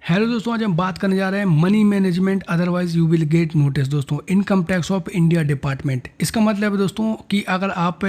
Hello दोस्तों, आज हम बात करने जा रहे हैं money management otherwise you will get notice. दोस्तों, income tax of India department, इसका मतलब है दोस्तों कि अगर आप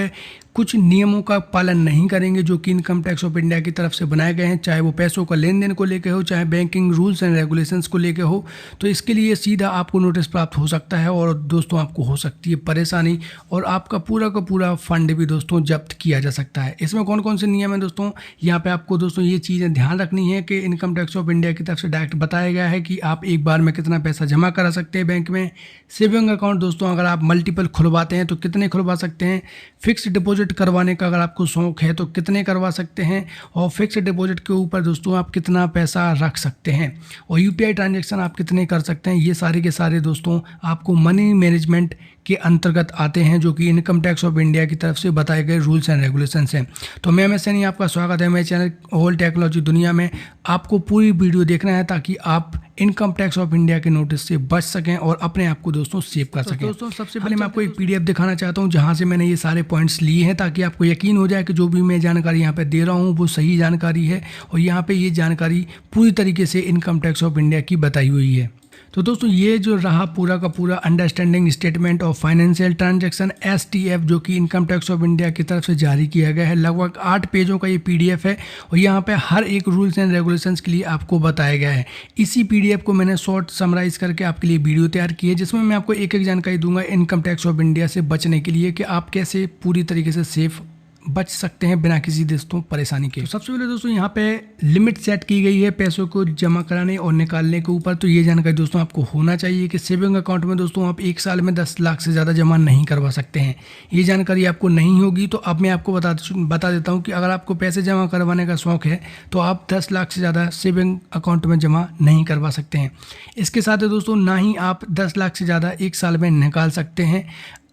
कुछ नियमों का पालन नहीं करेंगे जो कि इनकम टैक्स ऑफ इंडिया की तरफ से बनाए गए हैं, चाहे वो पैसों का लेन देन को लेकर हो, चाहे बैंकिंग रूल्स एंड रेगुलेशंस को लेकर हो, तो इसके लिए सीधा आपको नोटिस प्राप्त हो सकता है और दोस्तों आपको हो सकती है परेशानी और आपका पूरा का पूरा फंड भी दोस्तों जब्त किया जा सकता है। इसमें कौन कौन से नियम है दोस्तों, यहाँ पे आपको दोस्तों ये चीज़ें ध्यान रखनी है कि इनकम टैक्स ऑफ इंडिया की तरफ से डायरेक्ट बताया गया है कि आप एक बार में कितना पैसा जमा करा सकते हैं बैंक में। सेविंग अकाउंट दोस्तों अगर आप मल्टीपल खुलवाते हैं तो कितने खुलवा सकते हैं। फिक्स डिपॉजिट करवाने का अगर आपको शौक है तो कितने करवा सकते हैं, और फिक्स डिपॉजिट के ऊपर दोस्तों आप कितना पैसा रख सकते हैं, और यूपीआई ट्रांजैक्शन आप कितने कर सकते हैं। ये सारे के सारे दोस्तों आपको मनी मैनेजमेंट के अंतर्गत आते हैं जो कि इनकम टैक्स ऑफ इंडिया की तरफ से बताए गए रूल्स एंड रेगुलेशंस हैं। तो मैं एम एस सैनी, आपका स्वागत है मेरे चैनल होल टेक्नोलॉजी दुनिया में। आपको पूरी वीडियो देखना है ताकि आप इनकम टैक्स ऑफ इंडिया के नोटिस से बच सकें और अपने आप को दोस्तों सेव कर सकें। दोस्तों सबसे पहले मैं आपको एक पीडीएफ दिखाना चाहता हूं जहां से मैंने ये सारे पॉइंट्स लिए हैं ताकि आपको यकीन हो जाए कि जो भी मैं जानकारी यहाँ पे दे रहा हूँ वो सही जानकारी है और यहाँ पे ये जानकारी पूरी तरीके से इनकम टैक्स ऑफ इंडिया की बताई हुई है। तो दोस्तों ये जो रहा पूरा का पूरा understanding statement of financial transaction STF जो कि इनकम टैक्स ऑफ इंडिया की तरफ से जारी किया गया है। लगभग 8 पेजों का ये PDF है और यहाँ पे हर एक रूल्स एंड रेगुलेशंस के लिए आपको बताया गया है। इसी PDF को मैंने शॉर्ट समराइज करके आपके लिए वीडियो तैयार की है जिसमें मैं आपको एक एक जानकारी दूंगा इनकम टैक्स ऑफ इंडिया से बचने के लिए कि आप कैसे पूरी तरीके से सेफ बच सकते हैं बिना किसी दोस्तों परेशानी के। तो सबसे पहले दोस्तों यहाँ पे लिमिट सेट की गई है पैसों को जमा कराने और निकालने के ऊपर। तो ये जानकारी दोस्तों आपको होना चाहिए कि सेविंग अकाउंट में दोस्तों आप एक साल में 10 लाख से ज़्यादा जमा नहीं करवा सकते हैं। ये जानकारी आपको नहीं होगी तो अब मैं आपको बता देता हूँ कि अगर आपको पैसे जमा करवाने का शौक है तो आप 10 लाख से ज़्यादा सेविंग अकाउंट में जमा नहीं करवा सकते हैं। इसके साथ ही दोस्तों ना ही आप 10 लाख से ज़्यादा एक साल में निकाल सकते हैं।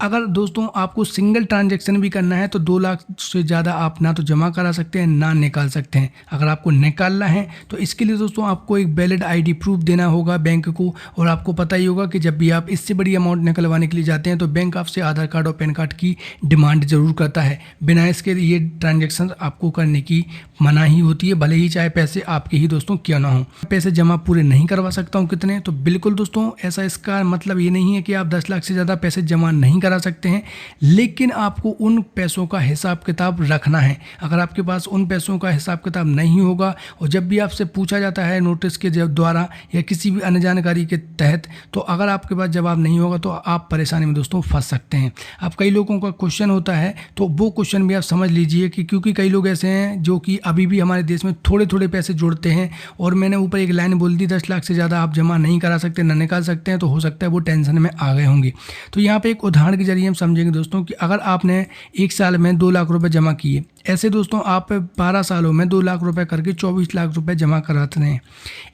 अगर दोस्तों आपको सिंगल ट्रांजैक्शन भी करना है तो 2 लाख से ज़्यादा आप ना तो जमा करा सकते हैं ना निकाल सकते हैं। अगर आपको निकालना है तो इसके लिए दोस्तों आपको एक वैलिड ID प्रूफ देना होगा बैंक को, और आपको पता ही होगा कि जब भी आप इससे बड़ी अमाउंट निकलवाने के लिए जाते हैं तो बैंक आपसे आधार कार्ड और पैन कार्ड की डिमांड जरूर करता है। बिना इसके ये ट्रांजेक्शन आपको करने की मनाही होती है, भले ही चाहे पैसे आपके ही दोस्तों क्यों ना हो। पैसे जमा पूरे नहीं करवा सकता हूँ कितने, तो बिल्कुल दोस्तों ऐसा इसका मतलब ये नहीं है कि आप 10 लाख से ज़्यादा पैसे जमा नहीं करा सकते हैं, लेकिन आपको उन पैसों का हिसाब किताब रखना है। अगर आपके पास उन पैसों का हिसाब किताब नहीं होगा और जब भी आपसे पूछा जाता है नोटिस के द्वारा या किसी भी अन्य जानकारी के तहत, तो अगर आपके पास जवाब नहीं होगा तो आप परेशानी में दोस्तों फंस सकते हैं। अब कई लोगों का क्वेश्चन होता है तो वो क्वेश्चन भी आप समझ लीजिए कि क्योंकि कई लोग ऐसे हैं जो कि अभी भी हमारे देश में थोड़े थोड़े पैसे जोड़ते हैं, और मैंने ऊपर एक लाइन बोल दी 10 लाख से ज़्यादा आप जमा नहीं करा सकते ना निकाल सकते हैं, तो हो सकता है वो टेंशन में आ गए होंगे। तो यहाँ पे एक उदाहरण के जरिए हम समझेंगे दोस्तों कि अगर आपने एक साल में 2 लाख रुपए जमा किए, ऐसे दोस्तों आप 12 सालों में 2 लाख रुपए करके 24 लाख रुपए जमा कराते हैं।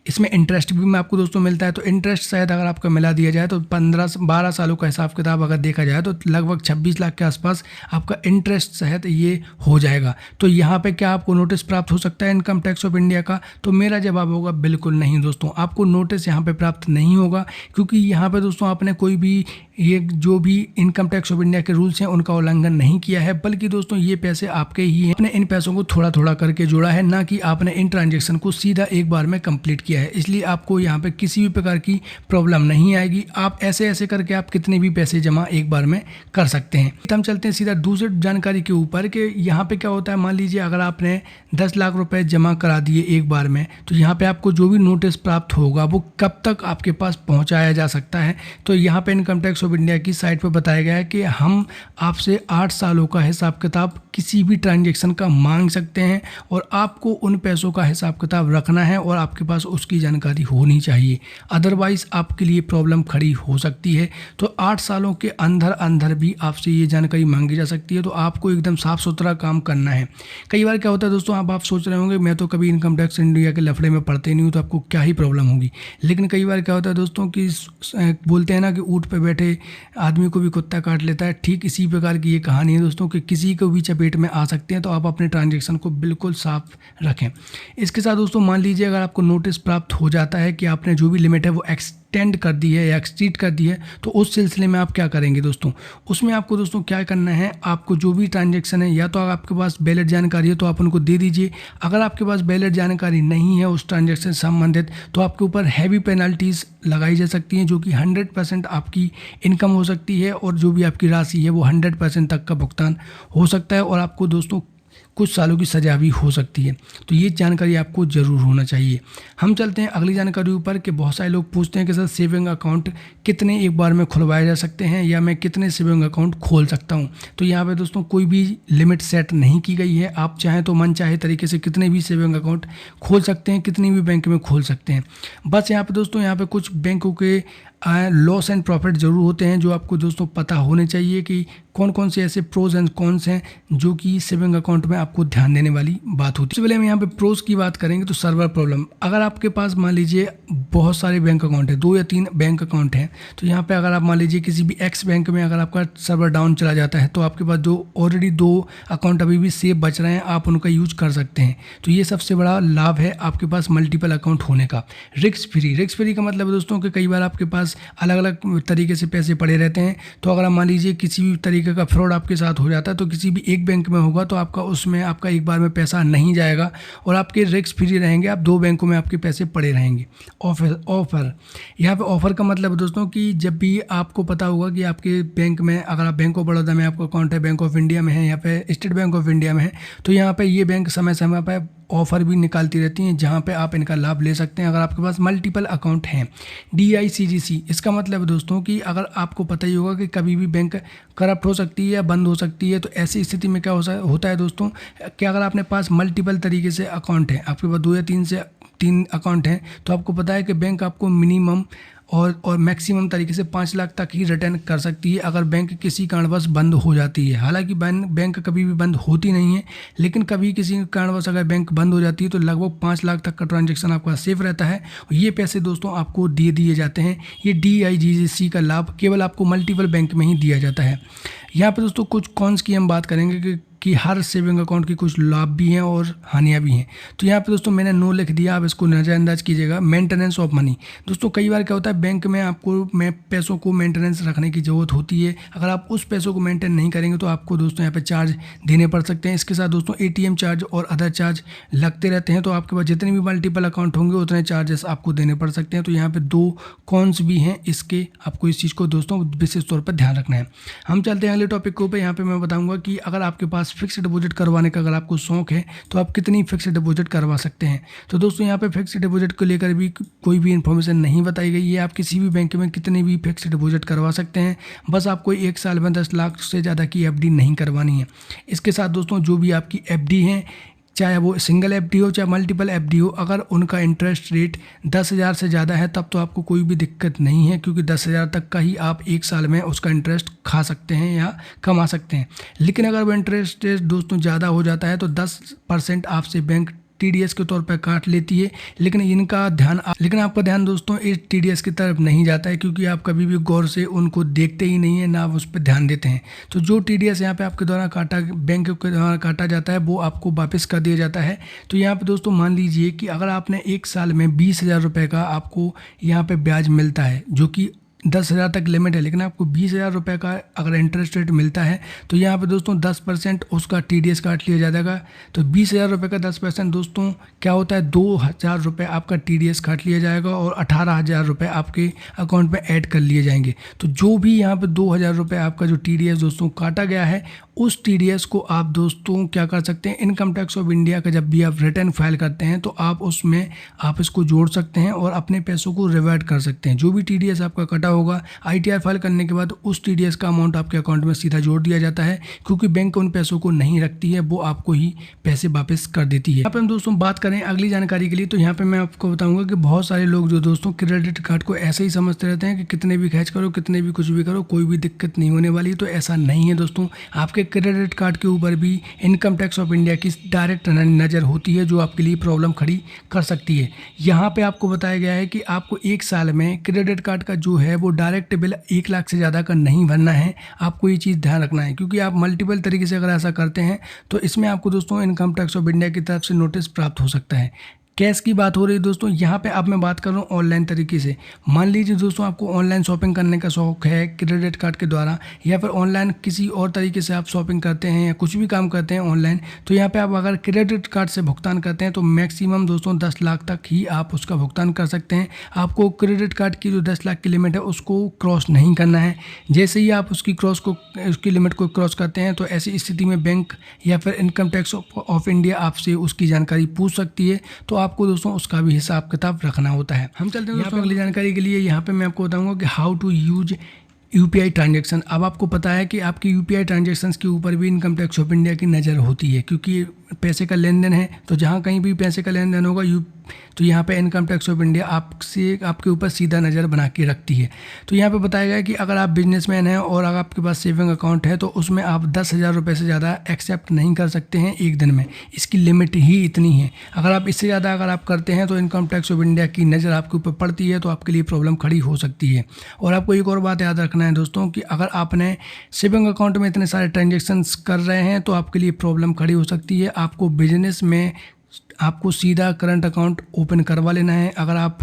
इसमें इंटरेस्ट भी आपको दोस्तों मिलता है, तो इंटरेस्ट शायद अगर आपका मिला दिया जाए तो 12 सालों का हिसाब किताब अगर देखा जाए तो लगभग 26 लाख के आसपास आपका इंटरेस्ट शायद ये हो जाएगा। तो यहाँ पे क्या आपको नोटिस प्राप्त हो सकता है इनकम टैक्स ऑफ इंडिया का? तो मेरा जवाब होगा बिल्कुल नहीं दोस्तों, आपको नोटिस यहाँ पे प्राप्त नहीं होगा, क्योंकि यहाँ पे दोस्तों आपने कोई भी ये जो भी इनकम टैक्स ऑफ इंडिया के रूल्स हैं उनका उल्लंघन नहीं किया है, बल्कि दोस्तों ये पैसे आपके ही हैं। आपने इन पैसों को थोड़ा थोड़ा करके जोड़ा है, ना कि आपने इन ट्रांजैक्शन को सीधा एक बार में कंप्लीट किया है। इसलिए आपको यहाँ पे किसी भी प्रकार की प्रॉब्लम नहीं आएगी। आप ऐसे ऐसे करके आप कितने भी पैसे जमा एक बार में कर सकते हैं। हम चलते हैं सीधा दूसरी जानकारी के ऊपर कि यहाँ पे क्या होता है। मान लीजिए अगर आपने 10 लाख रुपए जमा करा दिए एक बार में, तो यहाँ पे आपको जो भी नोटिस प्राप्त होगा वो कब तक आपके पास पहुँचाया जा सकता है। तो यहाँ पे इनकम टैक्स ऑफ इंडिया की साइट पर बताया गया है कि हम आपसे 8 सालों का हिसाब किताब किसी भी ट्रांजैक्शन का मांग सकते हैं, और आपको उन पैसों का हिसाब किताब रखना है और आपके पास उसकी जानकारी होनी चाहिए, अदरवाइज आपके लिए प्रॉब्लम खड़ी हो सकती है। तो 8 सालों के अंदर भी आपसे ये जानकारी मांगी जा सकती है, तो आपको एकदम साफ सुथरा काम करना है। कई बार क्या होता है दोस्तों, आप सोच रहे होंगे मैं तो कभी इनकम टैक्स इंडिया के लफड़े में पड़ते नहीं हूँ तो आपको क्या ही प्रॉब्लम होगी, लेकिन कई बार क्या होता है दोस्तों कि बोलते हैं ना कि ऊँट पे बैठे आदमी को भी कुत्ता काट लेता है, ठीक इसी प्रकार की ये कहानी है दोस्तों कि किसी को भी चपेट में आ सकते हैं। तो आप अपने ट्रांजैक्शन को बिल्कुल साफ रखें। इसके साथ दोस्तों मान लीजिए अगर आपको नोटिस प्राप्त हो जाता है कि आपने जो भी लिमिट है वो एक्सटेंड कर दी है या एक्सटीड कर दी है, तो उस सिलसिले में आप क्या करेंगे दोस्तों, उसमें आपको दोस्तों क्या करना है, आपको जो भी ट्रांजैक्शन है या तो आपके पास वैलिड जानकारी है तो आप उनको दे दीजिए। अगर आपके पास वैलिड जानकारी नहीं है उस ट्रांजैक्शन से संबंधित तो आपके ऊपर हैवी पेनल्टीज लगाई जा सकती हैं, जो कि 100% आपकी इनकम हो सकती है और जो भी आपकी राशि है वो 100% तक का भुगतान हो सकता है और आपको दोस्तों कुछ सालों की सजा भी हो सकती है। तो ये जानकारी आपको ज़रूर होना चाहिए। हम चलते हैं अगली जानकारी ऊपर कि बहुत सारे लोग पूछते हैं कि सर सेविंग अकाउंट कितने एक बार में खुलवाए जा सकते हैं या मैं कितने सेविंग अकाउंट खोल सकता हूं। तो यहाँ पे दोस्तों कोई भी लिमिट सेट नहीं की गई है, आप चाहें तो मन चाहे तरीके से कितने भी सेविंग अकाउंट खोल सकते हैं, कितनी भी बैंक में खोल सकते हैं। बस यहाँ पे दोस्तों यहाँ पे कुछ बैंकों के लॉस एंड प्रॉफिट जरूर होते हैं जो आपको दोस्तों पता होने चाहिए कि कौन कौन से ऐसे प्रोज एंड कॉन्स हैं जो कि सेविंग अकाउंट में आपको ध्यान देने वाली बात होती है। इसलिए हम यहाँ पे प्रोज की बात करेंगे तो सर्वर प्रॉब्लम, अगर आपके पास मान लीजिए बहुत सारे बैंक अकाउंट है, 2 या 3 बैंक अकाउंट हैं, तो यहाँ पे अगर आप मान लीजिए किसी भी एक्स बैंक में अगर आपका सर्वर डाउन चला जाता है तो आपके पास जो ऑलरेडी 2 अकाउंट अभी भी सेफ बच रहे हैं आप उनका यूज कर सकते हैं। तो ये सबसे बड़ा लाभ है आपके पास मल्टीपल अकाउंट होने का। रिस्क फ्री का मतलब है दोस्तों कि कई बार आपके पास अलग अलग तरीके से पैसे पड़े रहते हैं, तो अगर आप मान लीजिए किसी भी तरीके का फ्रॉड आपके साथ हो जाता है तो किसी भी एक बैंक में होगा तो आपका उसमें आपका एक बार में पैसा नहीं जाएगा और आपके रिस्क फ्री रहेंगे, आप 2 बैंकों में आपके पैसे पड़े रहेंगे। ऑफर यहाँ पे ऑफर का मतलब है दोस्तों कि जब भी आपको पता होगा कि आपके बैंक में, अगर आप बैंक ऑफ बड़ौदा में आपका अकाउंट है, बैंक ऑफ इंडिया में है या पे स्टेट बैंक ऑफ इंडिया में है, तो यहाँ पे ये बैंक समय समय पर ऑफ़र भी निकालती रहती हैं जहाँ पे आप इनका लाभ ले सकते हैं अगर आपके पास मल्टीपल अकाउंट हैं। DICGC इसका मतलब है दोस्तों कि अगर आपको पता ही होगा कि कभी भी बैंक करप्ट हो सकती है या बंद हो सकती है, तो ऐसी स्थिति में क्या होता है दोस्तों कि अगर आपने पास मल्टीपल तरीके से अकाउंट है, आपके पास 2 या 3 अकाउंट हैं, तो आपको पता है कि बैंक आपको मिनिमम और मैक्सिमम तरीके से 5 लाख तक ही रिटर्न कर सकती है अगर बैंक किसी कारणवश बंद हो जाती है। हालांकि बैंक कभी भी बंद होती नहीं है, लेकिन कभी किसी कारणवश अगर बैंक बंद हो जाती है तो लगभग 5 लाख तक का ट्रांजैक्शन आपका सेफ रहता है और ये पैसे दोस्तों आपको दे दिए जाते हैं। ये DICGC का लाभ केवल आपको मल्टीपल बैंक में ही दिया जाता है। यहाँ पर दोस्तों कुछ कॉन्स की हम बात करेंगे कि हर सेविंग अकाउंट की कुछ लाभ भी हैं और हानियाँ भी हैं। तो यहाँ पे दोस्तों मैंने नो लिख दिया, आप इसको नज़रअंदाज कीजिएगा। मेंटेनेंस ऑफ मनी, दोस्तों कई बार क्या होता है बैंक में आपको पैसों को मेंटेनेंस रखने की ज़रूरत होती है। अगर आप उस पैसों को मेंटेन नहीं करेंगे तो आपको दोस्तों यहाँ पे चार्ज देने पड़ सकते हैं। इसके साथ दोस्तों ATM चार्ज और अदर चार्ज लगते रहते हैं, तो आपके पास जितने भी मल्टीपल अकाउंट होंगे उतने चार्जेस आपको देने पड़ सकते हैं। तो यहाँ पर 2 कॉन्स भी हैं इसके, आपको इस चीज़ को दोस्तों विशेष तौर पर ध्यान रखना है। हम चलते हैं अगले टॉपिक के ऊपर। यहाँ पर मैं बताऊँगा कि अगर आपके पास फिक्स्ड डिपॉजिट करवाने का अगर आपको शौक है तो आप कितनी फिक्स्ड डिपॉजिट करवा सकते हैं। तो दोस्तों यहाँ पे फिक्स्ड डिपॉजिट को लेकर भी कोई भी इन्फॉर्मेशन नहीं बताई गई है। आप किसी भी बैंक में कितनी भी फिक्स्ड डिपॉजिट करवा सकते हैं, बस आपको 1 साल में 10 लाख से ज़्यादा की FD नहीं करवानी है। इसके साथ दोस्तों जो भी आपकी FD है, चाहे वो सिंगल FD हो चाहे मल्टीपल FD हो, अगर उनका इंटरेस्ट रेट 10,000 से ज़्यादा है तब तो आपको कोई भी दिक्कत नहीं है, क्योंकि 10,000 तक का ही आप 1 साल में उसका इंटरेस्ट खा सकते हैं या कमा सकते हैं। लेकिन अगर वो इंटरेस्ट रेट दोस्तों ज़्यादा हो जाता है तो 10% आपसे बैंक TDS के तौर पर काट लेती है। लेकिन आपका ध्यान दोस्तों इस TDS की तरफ नहीं जाता है, क्योंकि आप कभी भी गौर से उनको देखते ही नहीं है, ना आप उस पर ध्यान देते हैं। तो जो TDS यहाँ पे आपके द्वारा बैंक के द्वारा काटा जाता है वो आपको वापस कर दिया जाता है। तो यहाँ पे दोस्तों मान लीजिए कि अगर आपने 1 साल में 20,000 रुपये का आपको यहाँ पे ब्याज मिलता है, जो कि 10,000 तक लिमिट है, लेकिन आपको 20,000 रुपये का अगर इंटरेस्ट रेट मिलता है तो यहाँ पे दोस्तों 10% उसका TDS काट लिया जाएगा। तो 20,000 रुपये का 10% दोस्तों क्या होता है, 2,000 रुपये आपका TDS काट लिया जाएगा और 18,000 रुपये आपके अकाउंट में ऐड कर लिए जाएंगे। तो जो भी यहाँ पे 2,000 रुपये आपका जो TDS दोस्तों काटा गया है, उस TDS को आप दोस्तों क्या कर सकते हैं, इनकम टैक्स ऑफ इंडिया का जब भी आप रिटर्न फाइल करते हैं तो आप उसमें आप इसको जोड़ सकते हैं और अपने पैसों को रिवर्ट कर सकते हैं। जो भी TDS आपका कटा होगा ITR फाइल करने के बाद उस TDS का अमाउंट आपके अकाउंट में सीधा जोड़ दिया जाता है, क्योंकि बैंक उन पैसों को नहीं रखती है, वो आपको ही पैसे वापस कर देती है। यहाँ पे हम दोस्तों बात करें अगली जानकारी के लिए, तो यहाँ पे मैं आपको बताऊंगा कि बहुत सारे लोग जो दोस्तों क्रेडिट कार्ड को ऐसे ही समझते रहते हैं कि कितने भी खर्च करो, कितने भी कुछ भी करो, कोई भी दिक्कत नहीं होने वाली। तो ऐसा नहीं है दोस्तों, आपके क्रेडिट कार्ड के ऊपर भी इनकम टैक्स ऑफ इंडिया की डायरेक्ट नज़र होती है, जो आपके लिए प्रॉब्लम खड़ी कर सकती है। यहाँ पे आपको बताया गया है कि आपको 1 साल में क्रेडिट कार्ड का जो है वो डायरेक्ट बिल 1 लाख से ज़्यादा का नहीं भरना है। आपको ये चीज़ ध्यान रखना है, क्योंकि आप मल्टीपल तरीके से अगर ऐसा करते हैं तो इसमें आपको दोस्तों इनकम टैक्स ऑफ इंडिया की तरफ से नोटिस प्राप्त हो सकता है। कैश की बात हो रही है दोस्तों, यहाँ पे अब मैं बात कर रहा हूँ ऑनलाइन तरीके से। मान लीजिए दोस्तों आपको ऑनलाइन शॉपिंग करने का शौक है क्रेडिट कार्ड के द्वारा, या फिर ऑनलाइन किसी और तरीके से आप शॉपिंग करते हैं या कुछ भी काम करते हैं ऑनलाइन, तो यहाँ पे आप अगर क्रेडिट कार्ड से भुगतान करते हैं तो मैक्सिमम दोस्तों 10 लाख तक ही आप उसका भुगतान कर सकते हैं। आपको क्रेडिट कार्ड की जो 10 लाख की लिमिट है उसको क्रॉस नहीं करना है। जैसे ही आप उसकी लिमिट को क्रॉस करते हैं तो ऐसी स्थिति में बैंक या फिर इनकम टैक्स ऑफ इंडिया आपसे उसकी जानकारी पूछ सकती है, तो आपको दोस्तों उसका भी हिसाब किताब रखना होता है। हम चलते हैं दोस्तों अगली जानकारी के लिए। यहाँ पे मैं आपको बताऊंगा कि how to use UPI transaction. अब आपको पता है कि आपकी यूपीआई ट्रांजैक्शंस के ऊपर भी इनकम टैक्स ऑफ इंडिया की नज़र होती है, क्योंकि पैसे का लेन देन है, तो जहाँ कहीं भी पैसे का लेन देन होगा तो यहाँ पे इनकम टैक्स ऑफ इंडिया आपके ऊपर सीधा नज़र बना के रखती है। तो यहाँ पे बताया गया है कि अगर आप बिजनेसमैन हैं और अगर आपके पास सेविंग अकाउंट है तो उसमें आप 10,000 रुपये से ज़्यादा एक्सेप्ट नहीं कर सकते हैं एक दिन में। इसकी लिमिट ही इतनी है। अगर आप इससे ज़्यादा अगर आप करते हैं तो इनकम टैक्स ऑफ इंडिया की नज़र आपके ऊपर पड़ती है, तो आपके लिए प्रॉब्लम खड़ी हो सकती है। और आपको एक और बात याद रखना है दोस्तों कि अगर आपने सेविंग अकाउंट में इतने सारे ट्रांजेक्शन्स कर रहे हैं तो आपके लिए प्रॉब्लम खड़ी हो सकती है। आपको बिजनेस में आपको सीधा करंट अकाउंट ओपन करवा लेना है। अगर आप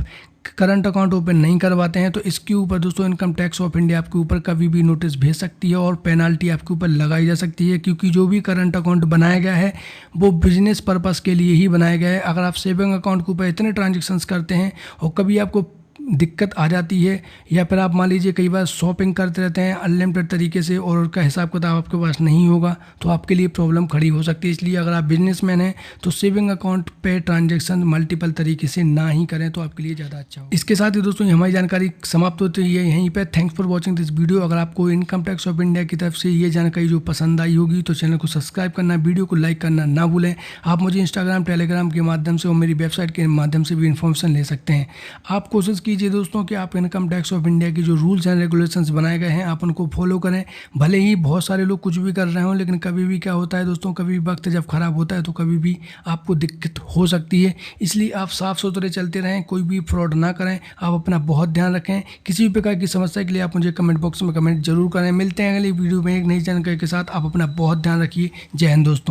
करंट अकाउंट ओपन नहीं करवाते हैं तो इसके ऊपर दोस्तों इनकम टैक्स ऑफ इंडिया आपके ऊपर कभी भी नोटिस भेज सकती है और पेनाल्टी आपके ऊपर लगाई जा सकती है, क्योंकि जो भी करंट अकाउंट बनाया गया है वो बिजनेस पर्पस के लिए ही बनाया गया है। अगर आप सेविंग अकाउंट के ऊपर इतने ट्रांजेक्शन्स करते हैं और कभी आपको दिक्कत आ जाती है, या फिर आप मान लीजिए कई बार शॉपिंग करते रहते हैं अनलिमिटेड तरीके से और उसका हिसाब किताब आपके पास नहीं होगा, तो आपके लिए प्रॉब्लम खड़ी हो सकती है। इसलिए अगर आप बिजनेसमैन हैं तो सेविंग अकाउंट पे ट्रांजैक्शन मल्टीपल तरीके से ना ही करें, तो आपके लिए ज़्यादा अच्छा हो। इसके साथ ही दोस्तों हमारी जानकारी समाप्त होती है यहीं पर। Thanks for watching this video. अगर आपको इनकम टैक्स ऑफ इंडिया की तरफ से ये जानकारी जो पसंद आई होगी तो चैनल को सब्सक्राइब करना, वीडियो को लाइक करना ना भूलें। आप मुझे इंस्टाग्राम टेलीग्राम के माध्यम से और मेरी वेबसाइट के माध्यम से भी इन्फॉर्मेशन ले सकते हैं। आप कोशिश कीजिए दोस्तों कि आप इनकम टैक्स ऑफ इंडिया की जो रूल्स एंड रेगुलेशंस बनाए गए हैं आप उनको फॉलो करें। भले ही बहुत सारे लोग कुछ भी कर रहे हों, लेकिन कभी भी क्या होता है दोस्तों, कभी वक्त जब ख़राब होता है तो कभी भी आपको दिक्कत हो सकती है। इसलिए आप साफ सुथरे चलते रहें, कोई भी फ्रॉड ना करें। आप अपना बहुत ध्यान रखें। किसी भी प्रकार की समस्या के लिए आप मुझे कमेंट बॉक्स में कमेंट जरूर करें। मिलते हैं अगली वीडियो में एक नई जानकारी के साथ। आप अपना बहुत ध्यान रखिए। जय हिंद दोस्तों।